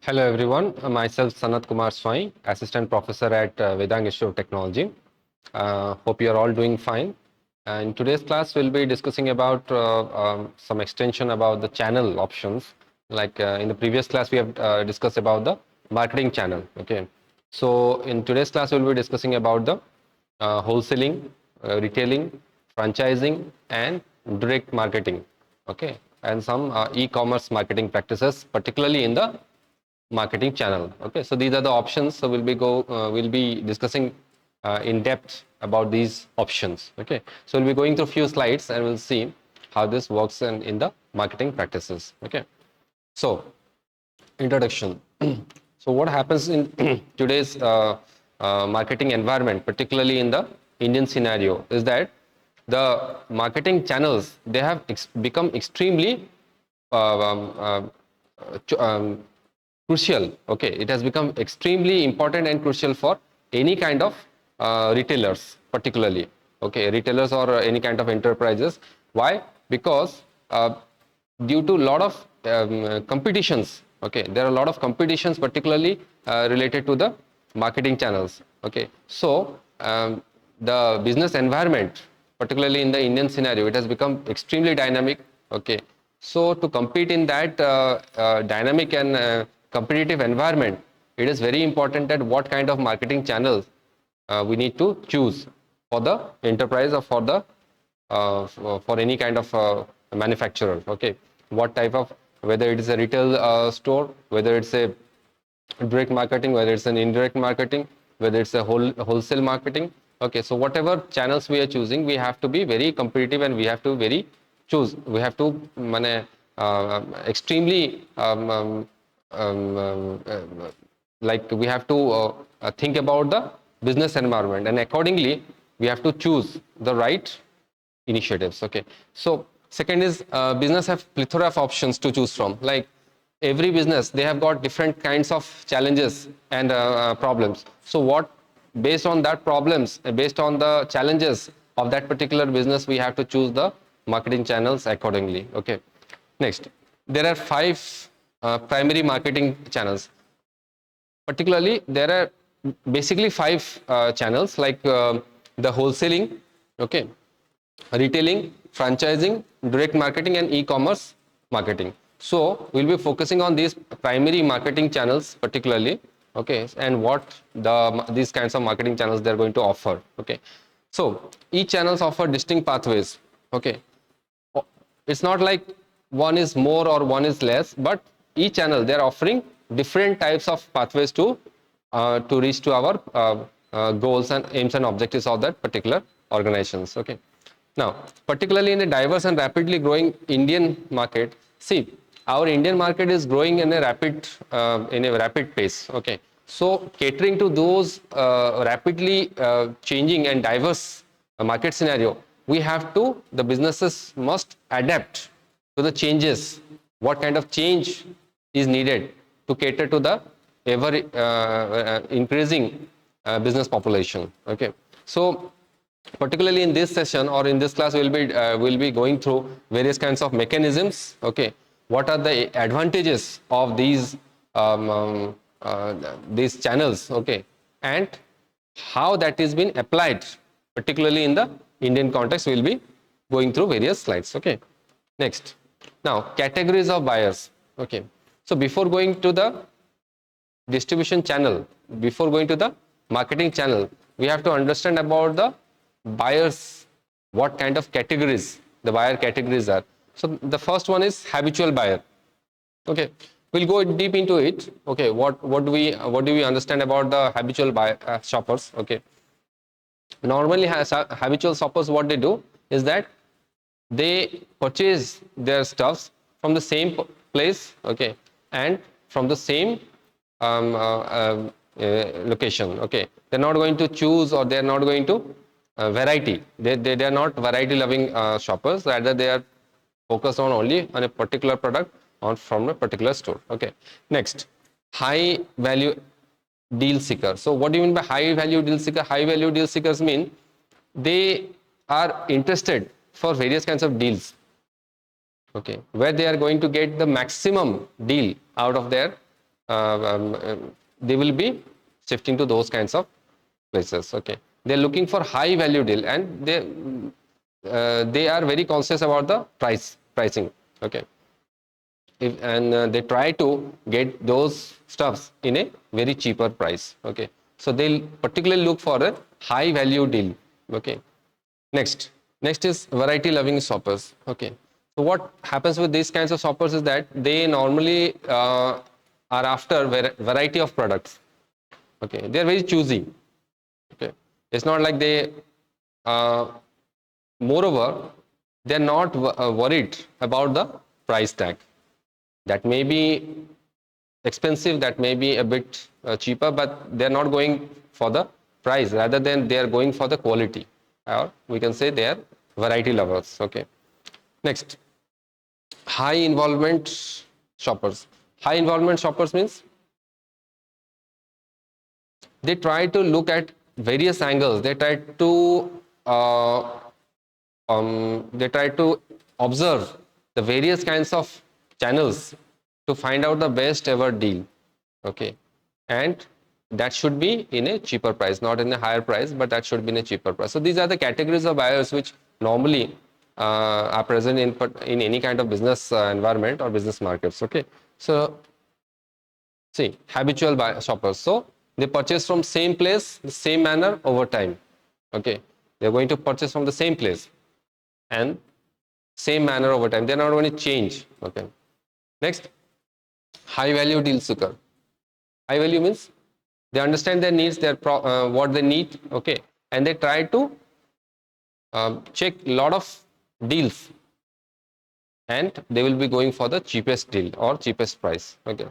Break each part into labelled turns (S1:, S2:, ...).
S1: Hello everyone, myself Sanat Kumar Swai, Assistant Professor at Vedang Institute of Technology. Hope you are all doing fine. In today's class, we'll be discussing about some extension about the channel options. Like in the previous class, we have discussed about the marketing channel. Okay, so in today's class, we'll be discussing about the wholesaling, retailing, franchising, and direct marketing. Okay, and some e-commerce marketing practices, particularly in the marketing channel. Okay, so these are the options. So we'll be discussing in depth about these options. Okay, so we'll be going through a few slides and we'll see how this works in the marketing practices. Okay, so introduction. So what happens in today's marketing environment, particularly in the Indian scenario, is that the marketing channels, they have become extremely crucial. Okay, it has become extremely important and crucial for any kind of retailers, particularly. Okay, retailers or any kind of enterprises. Why? Because due to a lot of competitions. Okay, there are a lot of competitions, particularly related to the marketing channels. Okay, so the business environment, particularly in the Indian scenario, it has become extremely dynamic. Okay, so to compete in that dynamic and competitive environment, it is very important that what kind of marketing channels we need to choose for the enterprise or for the for any kind of manufacturer. Okay, what type of, whether it is a retail store, whether it's a direct marketing, whether it's an indirect marketing, whether it's a wholesale marketing. Okay, so whatever channels we are choosing, we have to be very competitive and we have to we have to extremely like we have to think about the business environment, and accordingly we have to choose the right initiatives. Okay, so second is business have plethora of options to choose from. Like every business, they have got different kinds of challenges and problems. So what, based on that problems, based on the challenges of that particular business, we have to choose the marketing channels accordingly. Okay, next, there are five primary marketing channels. Particularly, there are basically five channels, like the wholesaling, okay, retailing, franchising, direct marketing, and e-commerce marketing. So we'll be focusing on these primary marketing channels particularly. Okay, and what these kinds of marketing channels they're going to offer. Okay, so each channels offer distinct pathways. Okay, it's not like one is more or one is less, but each channel they're offering different types of pathways to reach to our goals and aims and objectives of that particular organizations. Okay, now particularly in a diverse and rapidly growing Indian market, see, our Indian market is growing in a rapid pace. Okay, so catering to those rapidly changing and diverse market scenario, we have to, the businesses must adapt to the changes. What kind of change is needed to cater to the ever increasing business population. Okay, so particularly in this session or in this class, we'll be going through various kinds of mechanisms. Okay, what are the advantages of these channels? Okay, and how that is being applied, particularly in the Indian context. We'll be going through various slides. Okay, next, now categories of buyers. Okay, so before going to the distribution channel, before going to the marketing channel, we have to understand about the buyers, what kind of categories the buyer categories are. So the first one is habitual buyer. Okay, we'll go deep into it. Okay, what do we understand about the habitual buyer shoppers? Okay, normally habitual shoppers, what they do is that they purchase their stuffs from the same place. Okay, and from the same location. Okay, they're not going to choose, or they're not going to variety. They are not variety loving shoppers. Rather, they are focused on only on a particular product on from a particular store. Okay, next, high value deal seeker. So what do you mean by high value deal seeker? High value deal seekers mean they are interested for various kinds of deals. Okay, where they are going to get the maximum deal out of their they will be shifting to those kinds of places. Okay, they're looking for high value deal, and they are very conscious about the pricing. Okay, and they try to get those stuffs in a very cheaper price. Okay, so they'll particularly look for a high value deal. Okay, next is variety loving shoppers. Okay, so what happens with these kinds of shoppers is that they normally are after variety of products. Okay, they are very choosy. Okay, it's not like they uh, moreover, they're not worried about the price tag. That may be expensive, that may be a bit cheaper, but they're not going for the price, rather than they are going for the quality, or we can say they are variety lovers. Okay, next, high involvement shoppers. High involvement shoppers means they try to look at various angles, uh, they try to observe the various kinds of channels to find out the best ever deal. Okay, and that should be in a cheaper price, not in a higher price, but that should be in a cheaper price. So these are the categories of buyers which normally are present in any kind of business environment or business markets. Okay, so see, habitual shoppers. So they purchase from same place, the same manner over time. Okay, they're going to purchase from the same place and same manner over time. They're not going to change. Okay. Next, high value deal seeker. High value means they understand their needs, what they need. Okay, and they try to check a lot of deals, and they will be going for the cheapest deal or cheapest price. Okay.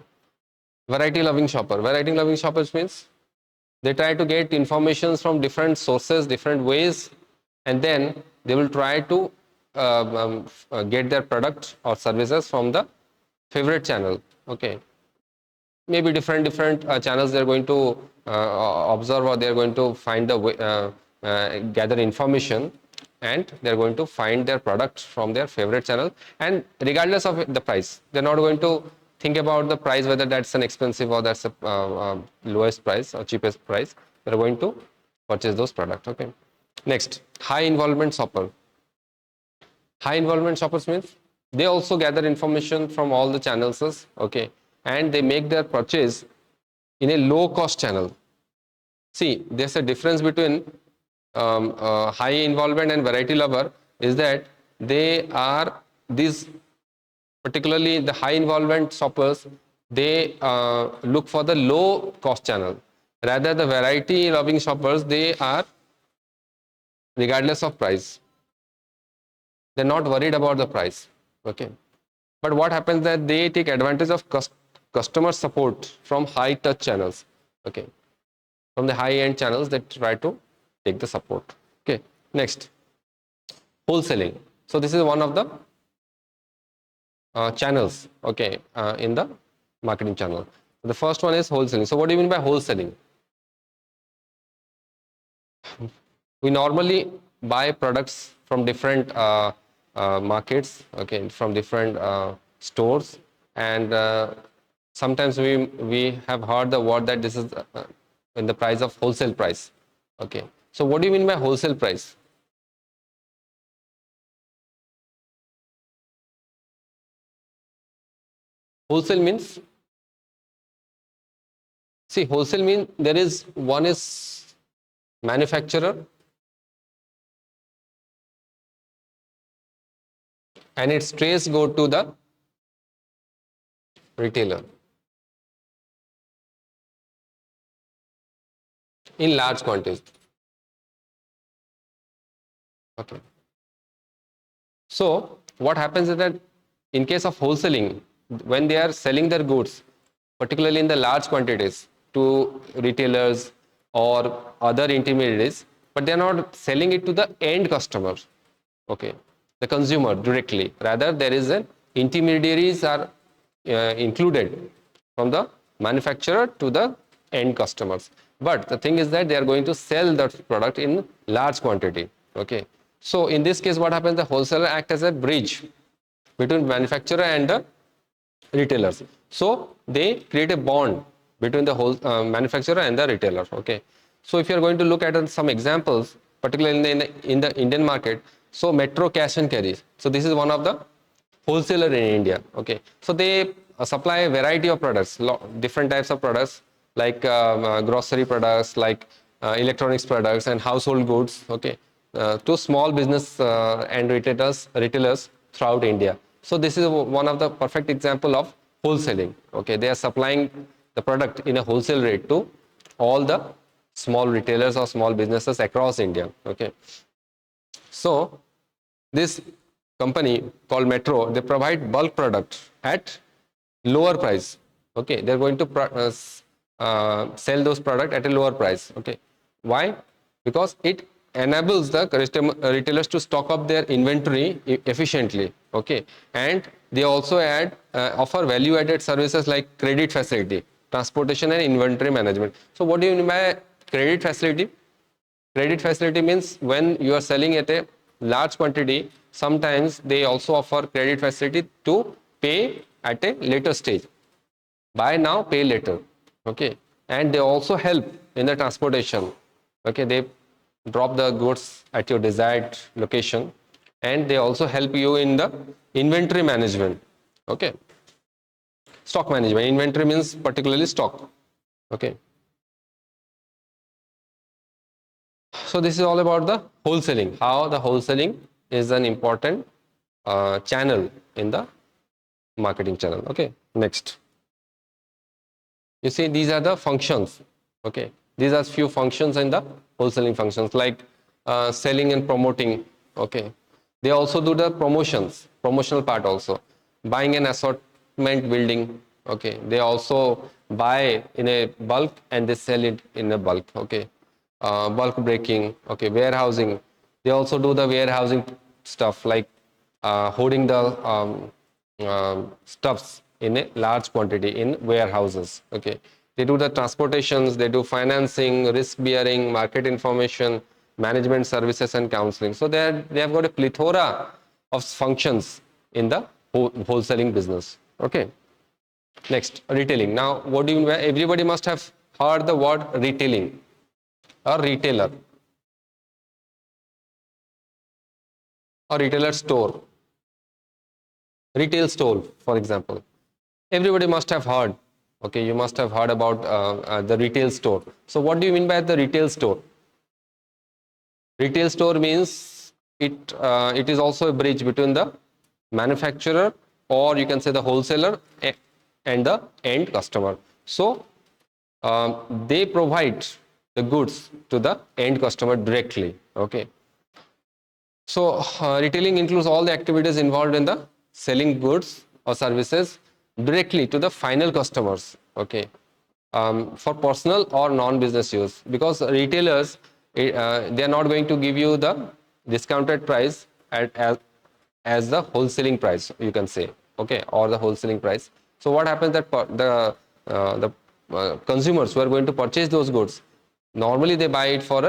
S1: Variety loving shopper. Variety loving shoppers means they try to get informations from different sources, different ways, and then they will try to get their product or services from the favorite channel. Okay, maybe different channels they're going to observe, or they're going to find the way, gather information, and they're going to find their product from their favorite channel, and regardless of the price, they're not going to think about the price, whether that's an expensive or that's a lowest price or cheapest price. They're going to purchase those products. Okay, next, high involvement shopper. High involvement shoppers means they also gather information from all the channels. Okay, and they make their purchase in a low cost channel. See, there's a difference between high involvement and variety lover, is that they are these, particularly the high involvement shoppers, they look for the low cost channel. Rather, the variety loving shoppers, they are regardless of price. They're not worried about the price. Okay, but what happens that they take advantage of customer support from high touch channels. Okay, from the high end channels, they try to take the support. Okay, next, wholesaling. So this is one of the channels. Okay, in the marketing channel. The first one is wholesaling. So what do you mean by wholesaling? We normally buy products from different markets. Okay, from different stores, and sometimes we have heard the word that this is in the price of wholesale price. Okay, so what do you mean by wholesale price? Wholesale means, see, wholesale means there is one is manufacturer and its trace go to the retailer in large quantities. Okay, so what happens is that in case of wholesaling, when they are selling their goods, particularly in the large quantities, to retailers or other intermediaries, but they are not selling it to the end customer. Okay, the consumer directly. Rather, there is an intermediaries are included from the manufacturer to the end customers. But the thing is that they are going to sell that product in large quantity. Okay, so in this case, what happens? The wholesaler act as a bridge between manufacturer and the retailers. So they create a bond between the whole manufacturer and the retailer. Okay. So if you are going to look at some examples, particularly in the Indian market, so Metro Cash and Carry. So this is one of the wholesaler in India. Okay. So they supply a variety of products, different types of products like grocery products, like electronics products and household goods. Okay. To small business and retailers throughout India. So this is one of the perfect example of wholesaling. Okay, they are supplying the product in a wholesale rate to all the small retailers or small businesses across India. Okay, so this company called Metro, they provide bulk product at lower price. Okay, they're going to sell those product at a lower price. Okay, why? Because it enables the retailers to stock up their inventory efficiently. Okay, and they also offer value added services like credit facility, transportation and inventory management. So what do you mean by credit facility? Credit facility means when you are selling at a large quantity, sometimes they also offer credit facility to pay at a later stage. Buy now, pay later. Okay. And they also help in the transportation. Okay. They drop the goods at your desired location, and they also help you in the inventory management. Okay. Stock management. Inventory means particularly stock. Okay. So this is all about the wholesaling, how the wholesaling is an important channel in the marketing channel. Okay, next. You see, these are the functions. Okay, these are few functions in the wholesaling functions like selling and promoting. Okay, they also do the promotional part also, buying and assortment building. Okay, they also buy in a bulk and they sell it in a bulk. Okay, bulk breaking. Okay, warehousing. They also do the warehousing stuff like holding the stuffs in a large quantity in warehouses. Okay, they do the transportations, they do financing, risk bearing, market information, management services, and counseling. So they have got a plethora of functions in the wholesaling business. Okay, next, retailing. Now, what do you mean? Everybody must have heard the word retailing or retailer or retailer store, retail store, for example. Everybody must have heard. Okay, you must have heard about the retail store. So what do you mean by the retail store? Retail store means it is also a bridge between the manufacturer, or you can say the wholesaler, and the end customer. So they provide the goods to the end customer directly. Okay, so retailing includes all the activities involved in the selling goods or services directly to the final customers. Okay, for personal or non-business use, because retailers they are not going to give you the discounted price as the wholesaling price, you can say. Okay, or the wholesaling price. So what happens that the consumers who are going to purchase those goods, normally they buy it for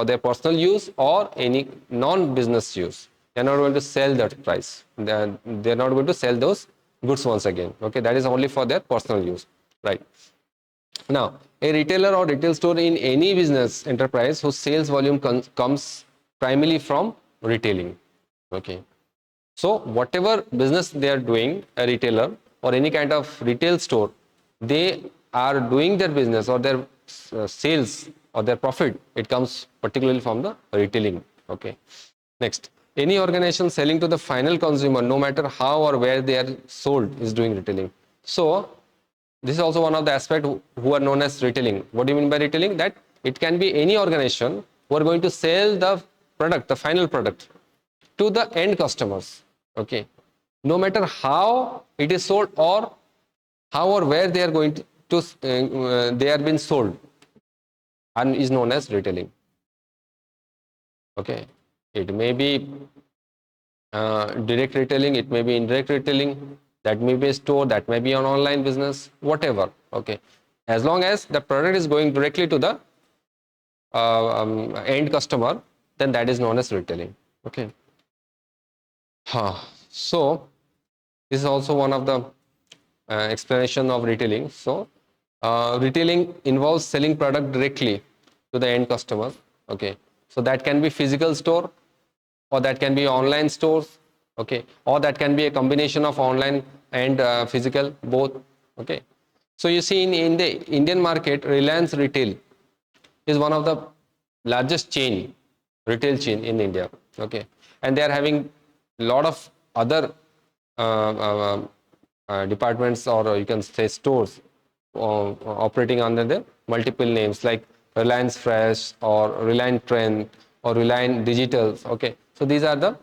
S1: their personal use or any non-business use. They're not going to sell that price. They're not going to sell those goods once again. Okay, that is only for their personal use, right? Now, a retailer or retail store in any business enterprise whose sales volume comes primarily from retailing. Okay, so whatever business they are doing, a retailer or any kind of retail store, they are doing their business or their sales or their profit, it comes particularly from the retailing. Okay, next, any organization selling to the final consumer, no matter how or where they are sold, is doing retailing. So this is also one of the aspects who are known as retailing. What do you mean by retailing? That it can be any organization who are going to sell the product, the final product, to the end customers. Okay, no matter how it is sold or how or where they are going to they are being sold, and is known as retailing. Okay, it may be direct retailing, it may be indirect retailing, that may be a store, that may be an online business, whatever. Okay, as long as the product is going directly to the end customer, then that is known as retailing. Okay, so this is also one of the explanation of retailing. So retailing involves selling product directly to the end customer. Okay, so that can be physical store, or that can be online stores. Okay, or that can be a combination of online and physical, both. Okay, so you see, in the Indian market, Reliance Retail is one of the largest retail chain in India. Okay, and they are having a lot of other departments, or you can say stores, operating under the multiple names like Reliance Fresh or Reliance Trend or Reliance Digitals. Okay, so these are the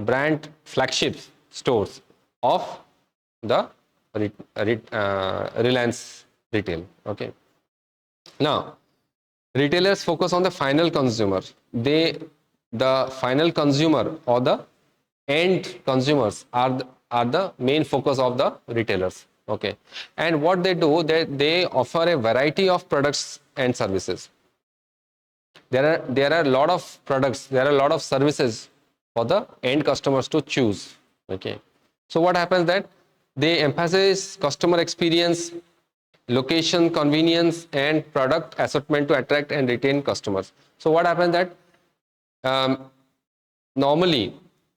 S1: brand flagship stores of the Reliance Retail. Okay, now retailers focus on the final consumer. The final consumer, or the end consumers, are the main focus of the retailers. Okay, and what they do, they offer a variety of products and services. There are a lot of products, there are a lot of services for the end customers to choose. Okay, so what happens that they emphasize customer experience, location, convenience, and product assortment to attract and retain customers. So what happens that normally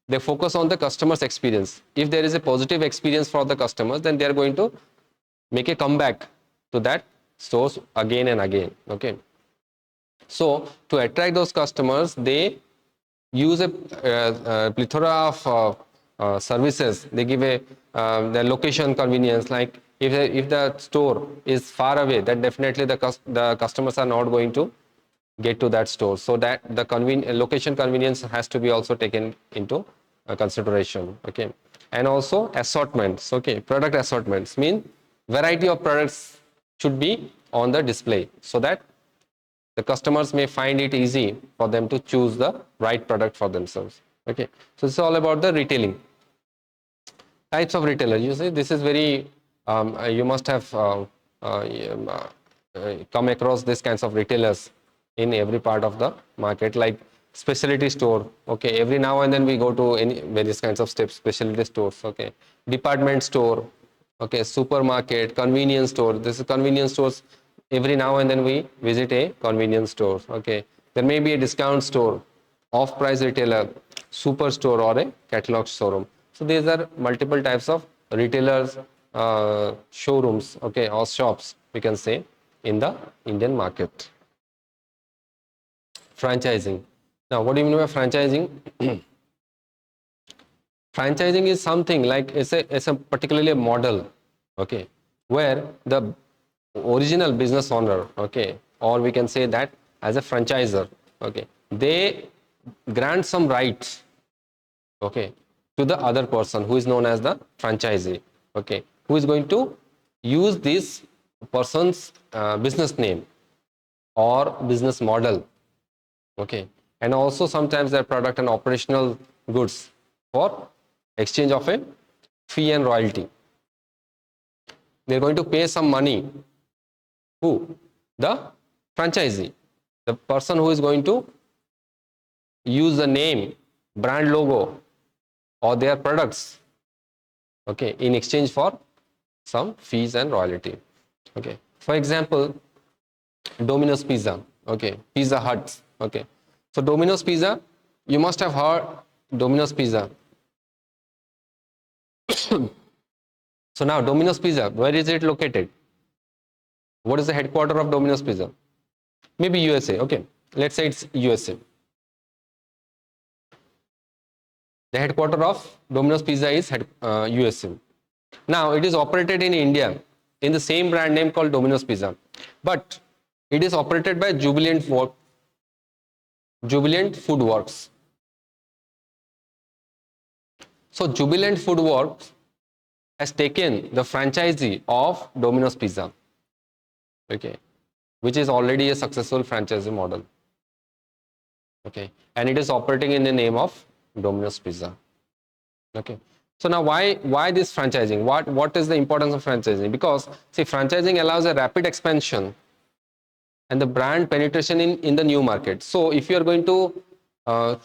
S1: they focus on the customer's experience. If there is a positive experience for the customers, then they are going to make a comeback to that stores again and again. Okay, so to attract those customers, they use a plethora of services. They give a the location convenience. Like if the store is far away, then definitely the customers are not going to get to that store. So that the location convenience has to be also taken into consideration. Okay, and also assortments. Okay, product assortments mean variety of products should be on the display, so that the customers may find it easy for them to choose the right product for themselves. Okay, so it's all about the retailing. Types of retailer. You see, this is very, you must have come across these kinds of retailers in every part of the market, like specialty store. Okay, every now and then we go to any various kinds of specialty stores. Okay, department store. Okay, supermarket, convenience store. This is convenience stores. Every now and then we visit a convenience store. Okay, there may be a discount store, off-price retailer, superstore, or a catalog showroom. So these are multiple types of retailers, showrooms, okay, or shops, we can say, in the Indian market. Franchising. Now, what do you mean by franchising? Franchising is something like it's a particularly a model, okay, where the original business owner, okay, or we can say that as a franchisor, okay, they grant some rights, okay, to the other person who is known as the franchisee, okay, who is going to use this person's business name or business model. Okay, and also sometimes their product and operational goods for exchange of a fee and royalty. They're going to pay some money. Who? The franchisee, the person who is going to use the name, brand logo, or their products, okay, in exchange for some fees and royalty. Okay, for example, Domino's Pizza, okay, Pizza Hut. Okay, so Domino's Pizza, you must have heard Domino's Pizza. So now Domino's Pizza, where is it located? What is the headquarter of Domino's Pizza? Maybe USA. Okay, let's say it's USA. The headquarter of Domino's Pizza is USA. Now it is operated in India in the same brand name called Domino's Pizza, but it is operated by Jubilant Food Works. So Jubilant Food Works has taken the franchisee of Domino's Pizza, okay, which is already a successful franchisee model. Okay, and it is operating in the name of Domino's Pizza. Okay, so now why this franchising? What is the importance of franchising? Because see, franchising allows a rapid expansion and the brand penetration in the new market. So if you are going to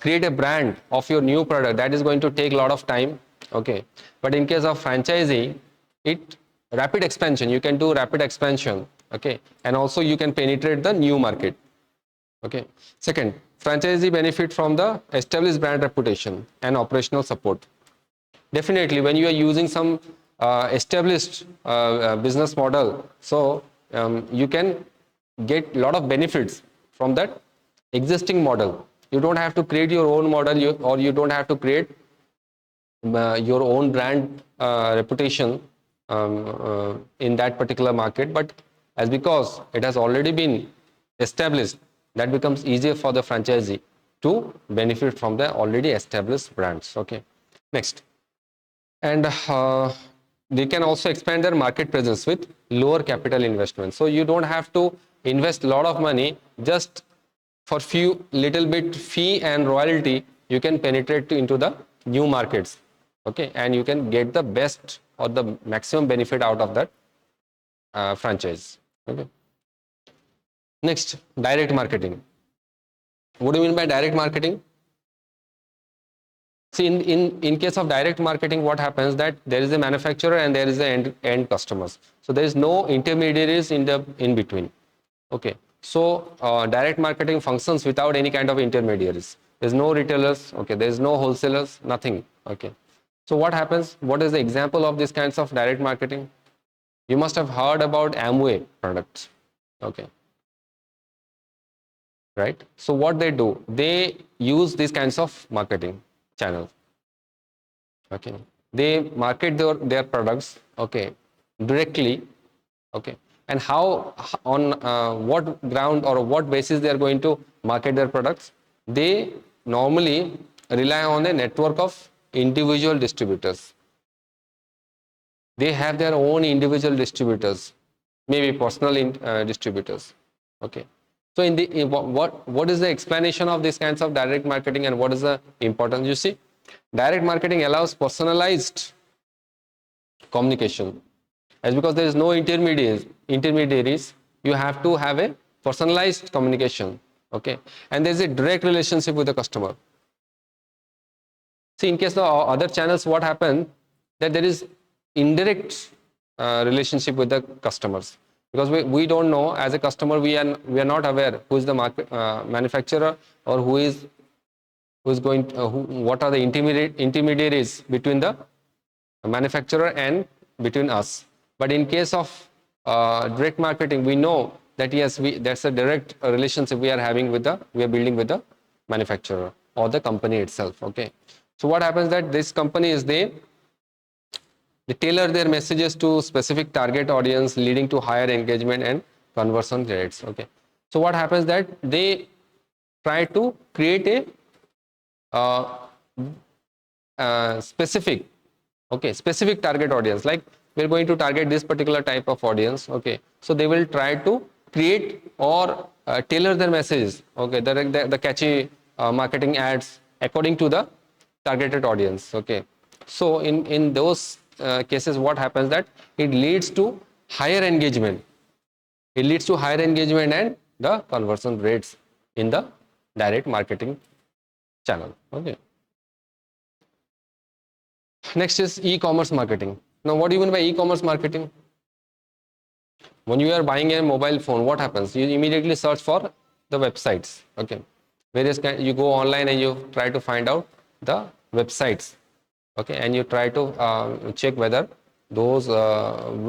S1: create a brand of your new product, that is going to take a lot of time. Okay, but in case of franchising, it rapid expansion. You can do rapid expansion, okay, and also you can penetrate the new market, okay. Second, franchisee benefit from the established brand reputation and operational support. Definitely, when you are using some established business model, so you can get a lot of benefits from that existing model. You don't have to create your own model, or you don't have to create your own brand reputation in that particular market. But as because it has already been established, that becomes easier for the franchisee to benefit from the already established brands, okay. Next, and they can also expand their market presence with lower capital investment. So you don't have to invest a lot of money, just for few little bit fee and royalty you can penetrate into the new markets, okay, and you can get the best or the maximum benefit out of that franchise, okay. Next, direct marketing. What do you mean by direct marketing? See, in case of direct marketing, what happens that there is a manufacturer and there is the end customers. So there is no intermediaries in between. Okay. So direct marketing functions without any kind of intermediaries. There's no retailers. Okay. There's no wholesalers. Nothing. Okay. So what happens? What is the example of these kinds of direct marketing? You must have heard about Amway products. Okay. Right. So what they do? They use these kinds of marketing channels. Okay, they market their products, okay, directly, okay, and how, on what ground or what basis they are going to market their products? They normally rely on a network of individual distributors. They have their own individual distributors, maybe personal distributors, okay. So what is the explanation of these kinds of direct marketing, and what is the importance? You see, direct marketing allows personalized communication. As because there is no intermediaries, you have to have a personalized communication, okay, and there is a direct relationship with the customer. See, in case of other channels, what happens that there is indirect relationship with the customers, because we don't know, as a customer, we are not aware who is the manufacturer, or who is going what are the intermediaries between the manufacturer and between us. But in case of direct marketing, we know that yes, that's a direct relationship we are building with the manufacturer or the company itself, okay. So what happens that this company is they tailor their messages to specific target audience, leading to higher engagement and conversion rates, okay. So what happens that they try to create a specific target audience, like we're going to target this particular type of audience, okay. So they will try to create or tailor their messages, okay, the catchy marketing ads according to the targeted audience, okay. So in those cases, what happens that it leads to higher engagement. And the conversion rates in the direct marketing channel, okay. Next is e-commerce marketing. Now, what do you mean by e-commerce marketing? When you are buying a mobile phone, what happens? You immediately search for the websites, okay. You go online and you try to find out the websites, okay, and you try to check whether those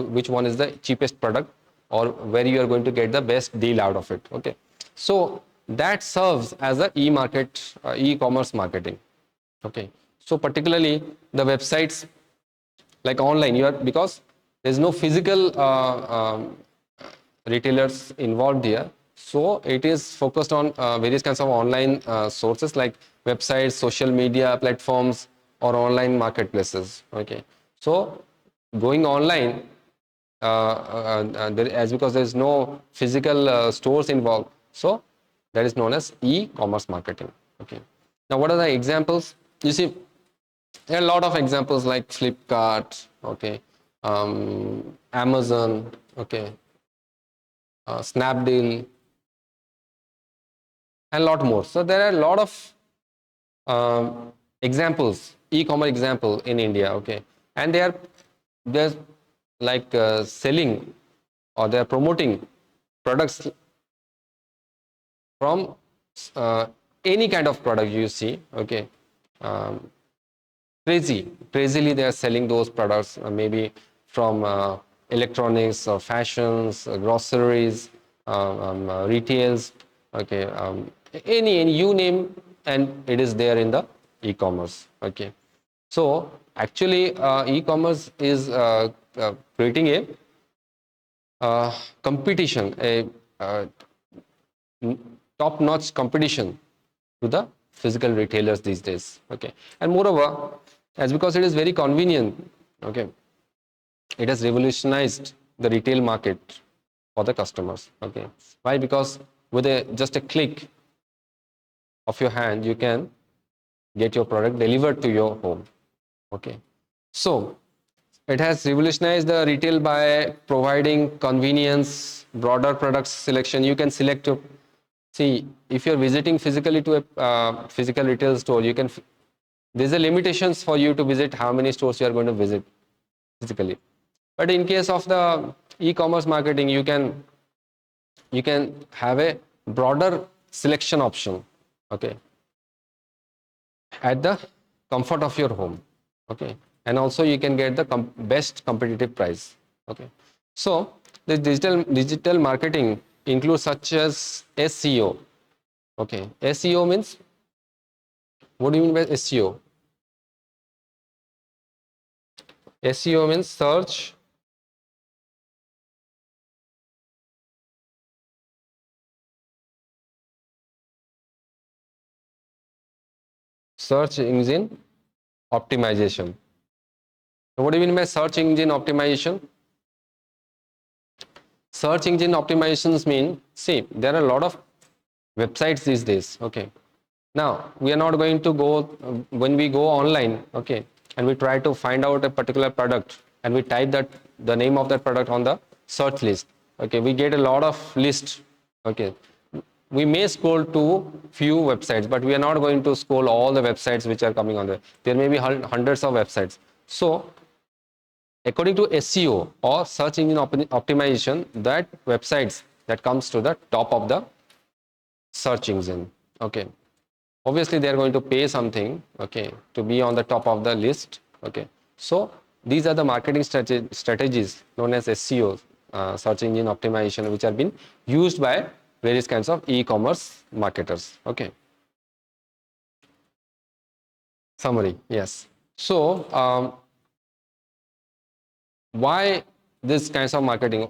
S1: which one is the cheapest product, or where you are going to get the best deal out of it, okay. So that serves as a e-commerce marketing, okay. So particularly the websites, like online, because there's no physical retailers involved here, so it is focused on various kinds of online sources, like websites, social media platforms, or online marketplaces, okay. So going online, as because there is no physical stores involved, so that is known as e-commerce marketing, okay. Now, what are the examples? You see, there are a lot of examples like Flipkart, okay, Amazon, okay, Snapdeal, and a lot more. So there are a lot of examples, e-commerce example in India, okay, and there's like selling, or they are promoting products from any kind of product you see. Okay, um, crazily they are selling those products, maybe from electronics or fashions, groceries, retails. Okay, any you name, and it is there in the e-commerce. Okay, so actually e-commerce is creating a competition, a uh, top-notch competition to the physical retailers these days. Okay, and moreover, as because it is very convenient, okay, it has revolutionized the retail market for the customers. Okay, why? Because with just a click of your hand, you can get your product delivered to your home. Okay, so it has revolutionized the retail by providing convenience, broader product selection. You can select your, see, if you're visiting physically to a physical retail store, you can, there's a limitations for you to visit how many stores you are going to visit physically. But in case of the e-commerce marketing, you can have a broader selection option. Okay, at the comfort of your home. Okay, and also you can get the best competitive price. Okay, so the digital marketing includes such as SEO. Okay, SEO means, what do you mean by SEO? SEO means search engine optimization. So what do you mean by search engine optimization? Search engine optimizations mean, see, there are a lot of websites these days. Okay, now we are not going to go, when we go online, okay, and we try to find out a particular product, and we type that the name of that product on the search list. Okay, we get a lot of list. Okay, we may scroll to few websites, but we are not going to scroll all the websites which are coming on there. There may be hundreds of websites. So according to SEO or search engine optimization, that websites that comes to the top of the search engine. Okay, obviously they are going to pay something, okay, to be on the top of the list. Okay, so these are the marketing strategies known as SEO, search engine optimization, which are being used by various kinds of e-commerce marketers. Okay, summary, yes. So why this kinds of marketing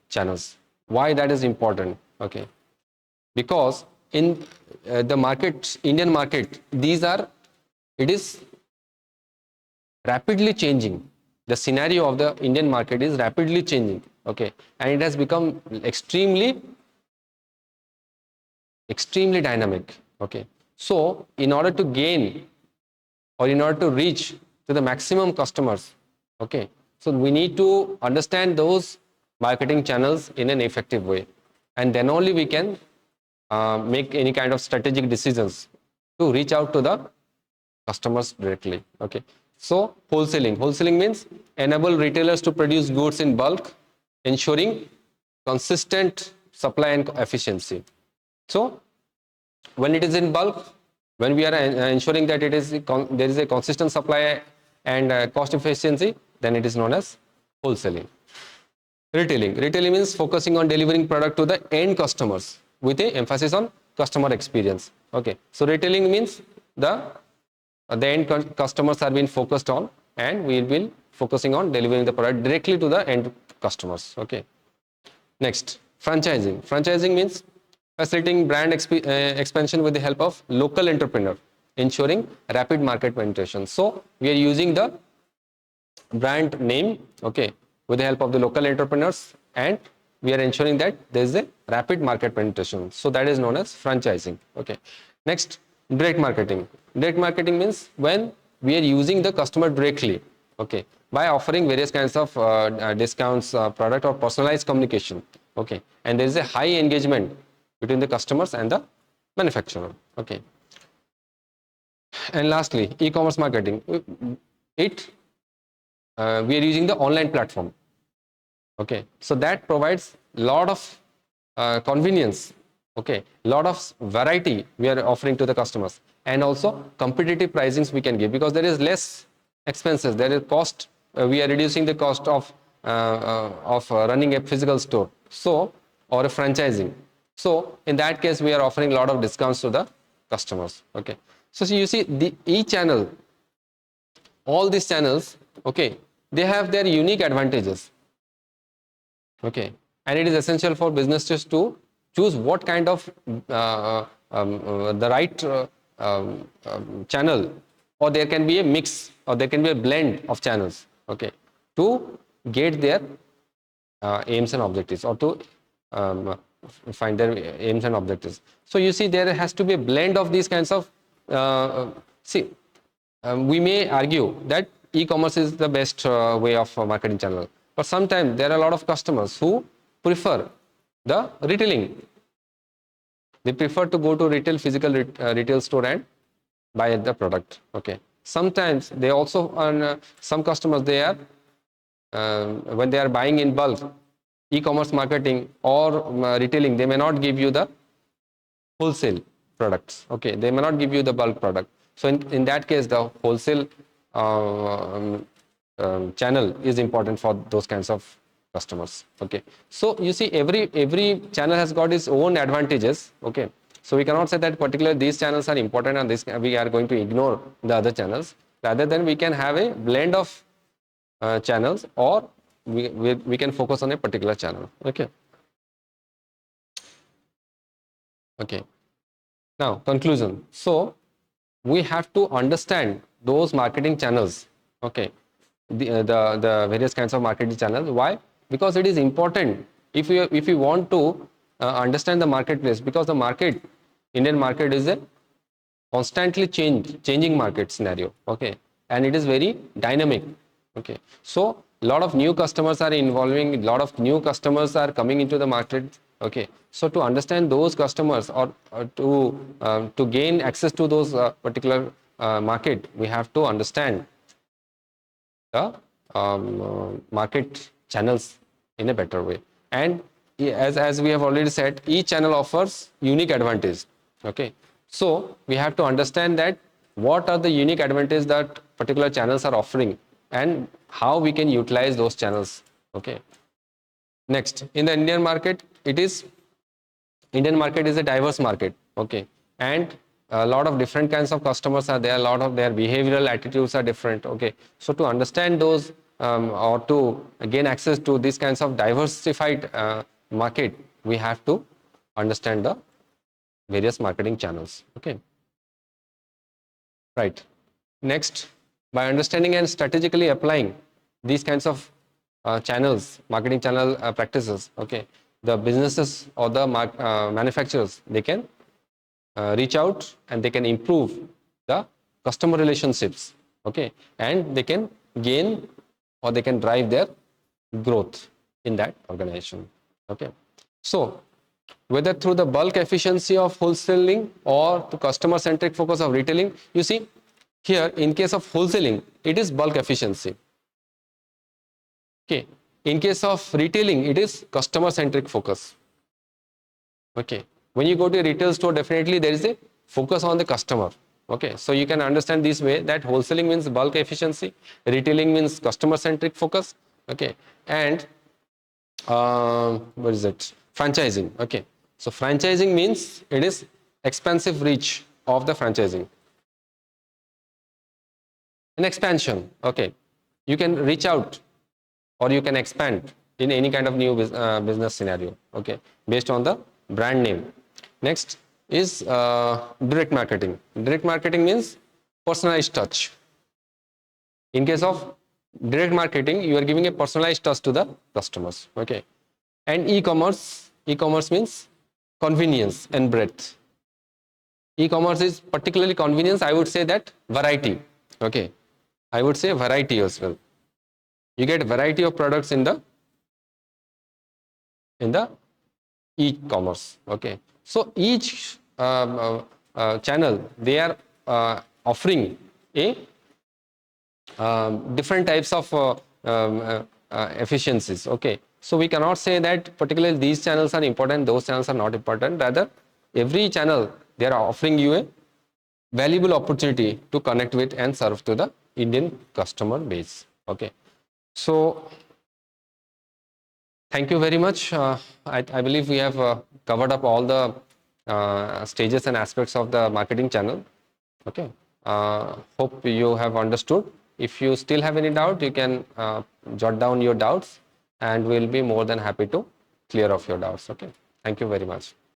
S1: channels, why that is important? Okay, because in the market, Indian market, these are, it is rapidly changing. The scenario of the Indian market is rapidly changing. Okay, and it has become extremely dynamic. Okay, so in order to gain, or in order to reach to the maximum customers, okay, so we need to understand those marketing channels in an effective way, and then only we can make any kind of strategic decisions to reach out to the customers directly. Okay, so wholesaling means enable retailers to produce goods in bulk, ensuring consistent supply and efficiency. So when it is in bulk, when we are ensuring that it is there is a consistent supply and cost efficiency, then it is known as wholesaling. Retailing means focusing on delivering product to the end customers with a emphasis on customer experience. Okay, so retailing means the end customers are being focused on, and we will be focusing on delivering the product directly to the end customers. Okay, next, franchising means facilitating brand expansion with the help of local entrepreneur, ensuring rapid market penetration. So we are using the brand name, okay, with the help of the local entrepreneurs, and we are ensuring that there is a rapid market penetration. So that is known as franchising. Okay, next, direct marketing means when we are using the customer directly, okay, by offering various kinds of discounts, product, or personalized communication. Okay, and there is a high engagement between the customers and the manufacturer. Okay, and lastly, e-commerce marketing, it we are using the online platform. Okay, so that provides lot of convenience. Okay, lot of variety we are offering to the customers, and also competitive pricings we can give, because there is less expenses, there is cost. We are reducing the cost of running a physical store, so, or a franchising. So in that case, we are offering a lot of discounts to the customers. Okay, so you see, the each channel, all these channels, okay, they have their unique advantages. Okay, and it is essential for businesses to choose what kind of the right channel, or there can be a mix, or there can be a blend of channels. Okay, to get their aims and objectives, or to um, find their aims and objectives. So you see, there has to be a blend of these kinds of see, we may argue that e-commerce is the best way of marketing channel, but sometimes there are a lot of customers who prefer the retailing. They prefer to go to physical retail store and buy the product. Okay, sometimes they also some customers, they are when they are buying in bulk, e-commerce marketing or retailing, they may not give you the wholesale products. Okay, they may not give you the bulk product. So in that case, the wholesale channel is important for those kinds of customers. Okay, so you see, every channel has got its own advantages. Okay, so we cannot say that particular these channels are important and this we are going to ignore the other channels. Rather than we can have a blend of channels, or we can focus on a particular channel. Okay. Okay, now conclusion. So we have to understand those marketing channels. Okay, the various kinds of marketing channels. Why? Because it is important if you want to understand the marketplace, because the market, Indian market, is a constantly changing market scenario. Okay, and it is very dynamic. Okay, so a lot of new customers are involving, a lot of new customers are coming into the market. Okay, so to understand those customers, or to gain access to those particular market, we have to understand the market channels in a better way. And as we have already said, each channel offers unique advantage. Okay, so we have to understand that what are the unique advantages that particular channels are offering, and how we can utilize those channels. Okay, next, in the Indian market is a diverse market. Okay, and a lot of different kinds of customers are there, a lot of their behavioral attitudes are different. Okay, so to understand those, or to gain access to these kinds of diversified market, we have to understand the various marketing channels. Okay, right. Next, by understanding and strategically applying these kinds of channels, marketing channel practices, okay, the businesses or the manufacturers, they can reach out and they can improve the customer relationships. Okay, and they can gain, or they can drive their growth in that organization. Okay, so whether through the bulk efficiency of wholesaling or the customer centric focus of retailing, you see, here in case of wholesaling, it is bulk efficiency. Okay, in case of retailing, it is customer centric focus. Okay, when you go to a retail store, definitely there is a focus on the customer. Okay, so you can understand this way, that wholesaling means bulk efficiency, retailing means customer centric focus. Okay, and what is it, franchising. Okay, so franchising means it is expansive reach of the franchising. An expansion. Okay, you can reach out, or you can expand in any kind of new business scenario. Okay, based on the brand name. Next is direct marketing. Direct marketing means personalized touch. In case of direct marketing, you are giving a personalized touch to the customers. Okay, and e-commerce. E-commerce means convenience and breadth. E-commerce is particularly convenience. I would say that variety. Okay, I would say variety as well. You get variety of products in the e-commerce. Okay, so each channel, they are offering a different types of efficiencies. Okay, So we cannot say that particularly these channels are important, those channels are not important. Rather, every channel, they are offering you a valuable opportunity to connect with and serve to the Indian customer base. Okay. So thank you very much. I believe we have covered up all the stages and aspects of the marketing channel. Okay. Hope you have understood. If you still have any doubt, you can jot down your doubts and we'll be more than happy to clear off your doubts. Okay. Thank you very much.